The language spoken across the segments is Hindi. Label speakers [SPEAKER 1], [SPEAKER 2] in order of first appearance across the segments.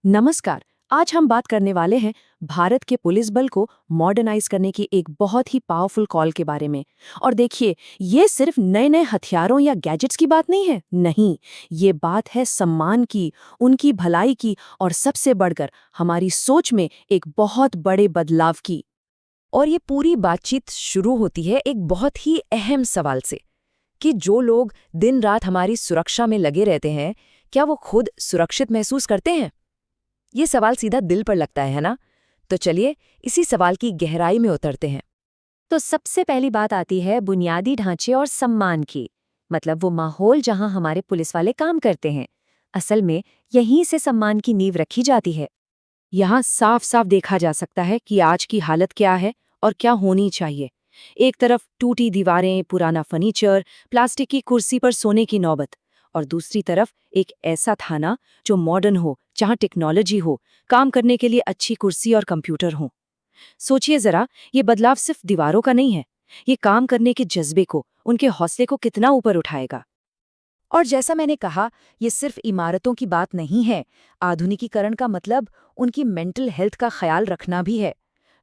[SPEAKER 1] नमस्कार। आज हम बात करने वाले हैं भारत के पुलिस बल को मॉडर्नाइज करने की एक बहुत ही पावरफुल कॉल के बारे में। और देखिए, ये सिर्फ नए नए हथियारों या गैजेट्स की बात नहीं है। नहीं, ये बात है सम्मान की, उनकी भलाई की और सबसे बढ़कर हमारी सोच में एक बहुत बड़े बदलाव की।
[SPEAKER 2] और ये पूरी बातचीत शुरू होती है एक बहुत ही अहम सवाल से कि जो लोग दिन रात हमारी सुरक्षा में लगे रहते हैं, क्या वो खुद सुरक्षित महसूस करते हैं? ये सवाल सीधा दिल पर लगता है ना? तो चलिए इसी सवाल की गहराई में उतरते हैं।
[SPEAKER 3] तो सबसे पहली बात आती है बुनियादी ढांचे और सम्मान की। मतलब वो माहौल जहां हमारे पुलिस वाले काम करते हैं। असल में यहीं से सम्मान की नींव रखी जाती है।
[SPEAKER 1] यहाँ साफ साफ देखा जा सकता है कि आज की हालत क्या है और क्या होनी चाहिए। एक तरफ टूटी दीवारें, पुराना फर्नीचर, प्लास्टिक की कुर्सी पर सोने की नौबत, और दूसरी तरफ एक ऐसा थाना जो मॉडर्न हो, जहाँ टेक्नोलॉजी हो, काम करने के लिए अच्छी कुर्सी और कंप्यूटर हो। सोचिए जरा, ये बदलाव सिर्फ दीवारों का नहीं है, ये काम करने के जज्बे को, उनके हौसले को कितना ऊपर उठाएगा।
[SPEAKER 2] और जैसा मैंने कहा, ये सिर्फ इमारतों की बात नहीं है। आधुनिकीकरण का मतलब उनकी मेंटल हेल्थ का ख्याल रखना भी है।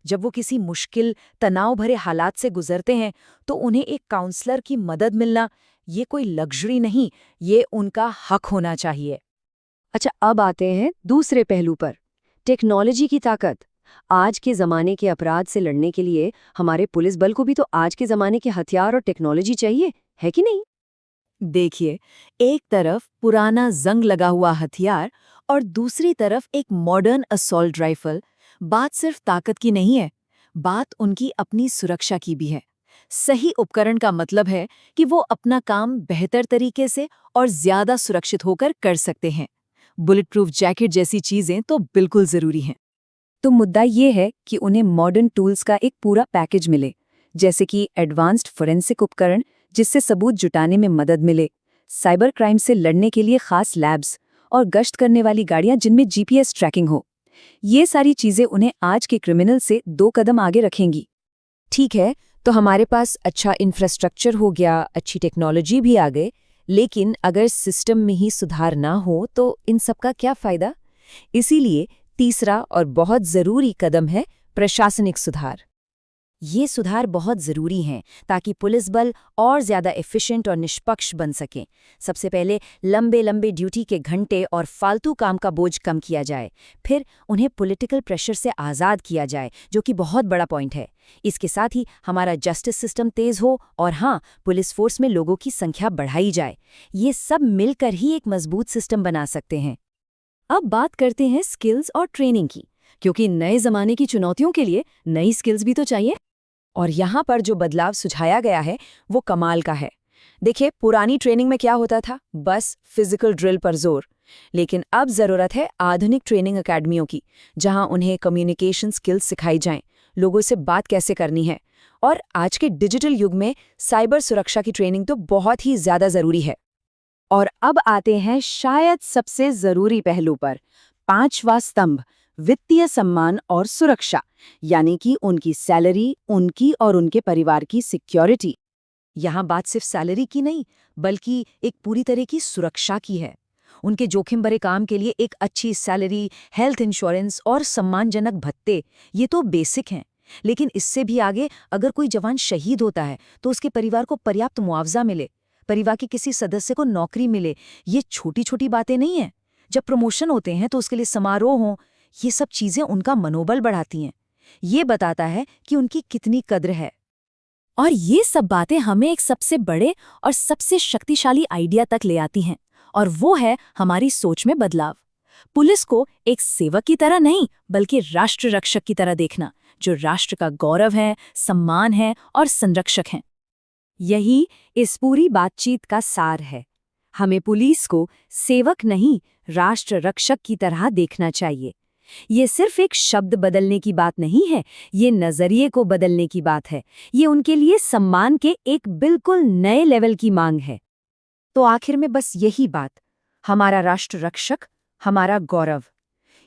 [SPEAKER 2] जब वो किसी मुश्किल, तनाव भरे हालात से गुजरते हैं, तो उन्हें एक काउंसलर की मदद मिलना, ये कोई लग्जरी नहीं, ये उनका हक होना चाहिए।
[SPEAKER 3] अच्छा, अब आते हैं दूसरे पहलू पर, टेक्नोलॉजी की ताकत। आज के ज़माने के अपराध से लड़ने के लिए हमारे पुलिस बल को भी तो आज के ज़माने के हथियार और टेक्नोलॉजी चाहिए, है कि नहीं?
[SPEAKER 1] देखिए, एक तरफ पुराना जंग लगा हुआ हथियार और दूसरी तरफ एक मॉडर्न असॉल्ट राइफल। बात सिर्फ ताकत की नहीं है, बात उनकी अपनी सुरक्षा की भी है। सही उपकरण का मतलब है कि वो अपना काम बेहतर तरीके से और ज्यादा सुरक्षित होकर कर सकते हैं। बुलेट प्रूफ जैकेट जैसी चीजें तो बिल्कुल जरूरी हैं।
[SPEAKER 3] तो मुद्दा ये है कि उन्हें मॉडर्न टूल्स का एक पूरा पैकेज मिले, जैसे कि एडवांस्ड फोरेंसिक उपकरण जिससे सबूत जुटाने में मदद मिले, साइबर क्राइम से लड़ने के लिए खास लैब्स और गश्त करने वाली गाड़ियां जिनमें जीपीएस ट्रैकिंग हो। ये सारी चीजें उन्हें आज के क्रिमिनल से 2 कदम आगे रखेंगी।
[SPEAKER 2] ठीक है, तो हमारे पास अच्छा इंफ्रास्ट्रक्चर हो गया, अच्छी टेक्नोलॉजी भी आ गई, लेकिन अगर सिस्टम में ही सुधार ना हो तो इन सब का क्या फायदा? इसीलिए तीसरा और बहुत ज़रूरी कदम है प्रशासनिक सुधार। ये सुधार बहुत ज़रूरी हैं ताकि पुलिस बल और ज़्यादा एफिशिएंट और निष्पक्ष बन सकें। सबसे पहले लंबे लंबे ड्यूटी के घंटे और फालतू काम का बोझ कम किया जाए। फिर उन्हें पॉलिटिकल प्रेशर से आज़ाद किया जाए, जो कि बहुत बड़ा पॉइंट है। इसके साथ ही हमारा जस्टिस सिस्टम तेज़ हो और हाँ, पुलिस फोर्स में लोगों की संख्या बढ़ाई जाए। ये सब मिलकर ही एक मजबूत सिस्टम बना सकते हैं।
[SPEAKER 1] अब बात करते हैं स्किल्स और ट्रेनिंग की, क्योंकि नए जमाने की चुनौतियों के लिए नई स्किल्स भी तो चाहिए।
[SPEAKER 2] और यहाँ पर जो बदलाव सुझाया गया है वो कमाल का है। देखिए, पुरानी ट्रेनिंग में क्या होता था? बस फिजिकल ड्रिल पर जोर। लेकिन अब ज़रूरत है आधुनिक ट्रेनिंग अकेडमियों की, जहाँ उन्हें कम्युनिकेशन स्किल्स सिखाई जाएं, लोगों से बात कैसे करनी है। और आज के डिजिटल युग में साइबर सुरक्षा की ट्रेनिंग तो बहुत ही ज़्यादा ज़रूरी है।
[SPEAKER 1] और अब आते हैं शायद सबसे जरूरी पहलू पर, पांचवा स्तंभ, वित्तीय सम्मान और सुरक्षा, यानी कि उनकी सैलरी, उनकी और उनके परिवार की सिक्योरिटी।
[SPEAKER 2] यहाँ बात सिर्फ सैलरी की नहीं, बल्कि एक पूरी तरह की सुरक्षा की है। उनके जोखिम भरे काम के लिए एक अच्छी सैलरी, हेल्थ इंश्योरेंस और सम्मानजनक भत्ते, ये तो बेसिक हैं। लेकिन इससे भी आगे, अगर कोई जवान शहीद होता है तो उसके परिवार को पर्याप्त मुआवजा मिले, परिवार के किसी सदस्य को नौकरी मिले। ये छोटी छोटी बातें नहीं हैं। जब प्रमोशन होते हैं तो उसके लिए समारोह हों, ये सब चीज़ें उनका मनोबल बढ़ाती हैं। ये बताता है कि उनकी कितनी कद्र है।
[SPEAKER 1] और ये सब बातें हमें एक सबसे बड़े और सबसे शक्तिशाली आइडिया तक ले आती हैं, और वो है हमारी सोच में बदलाव। पुलिस को एक सेवक की तरह नहीं, बल्कि राष्ट्र रक्षक की तरह देखना, जो राष्ट्र का गौरव है, सम्मान है और संरक्षक हैं। यही इस पूरी बातचीत का सार है। हमें पुलिस को सेवक नहीं, राष्ट्र रक्षक की तरह देखना चाहिए। ये सिर्फ एक शब्द बदलने की बात नहीं है, ये नजरिए को बदलने की बात है। ये उनके लिए सम्मान के एक बिल्कुल नए लेवल की मांग है।
[SPEAKER 2] तो आखिर में बस यही बात, हमारा राष्ट्र रक्षक, हमारा गौरव।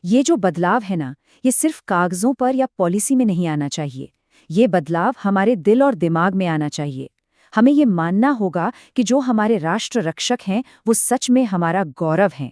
[SPEAKER 2] ये जो बदलाव है ना, ये सिर्फ कागजों पर या पॉलिसी में नहीं आना चाहिए। ये बदलाव हमारे दिल और दिमाग में आना चाहिए। हमें ये मानना होगा कि जो हमारे राष्ट्र रक्षक हैं वो सच में हमारा गौरव हैं।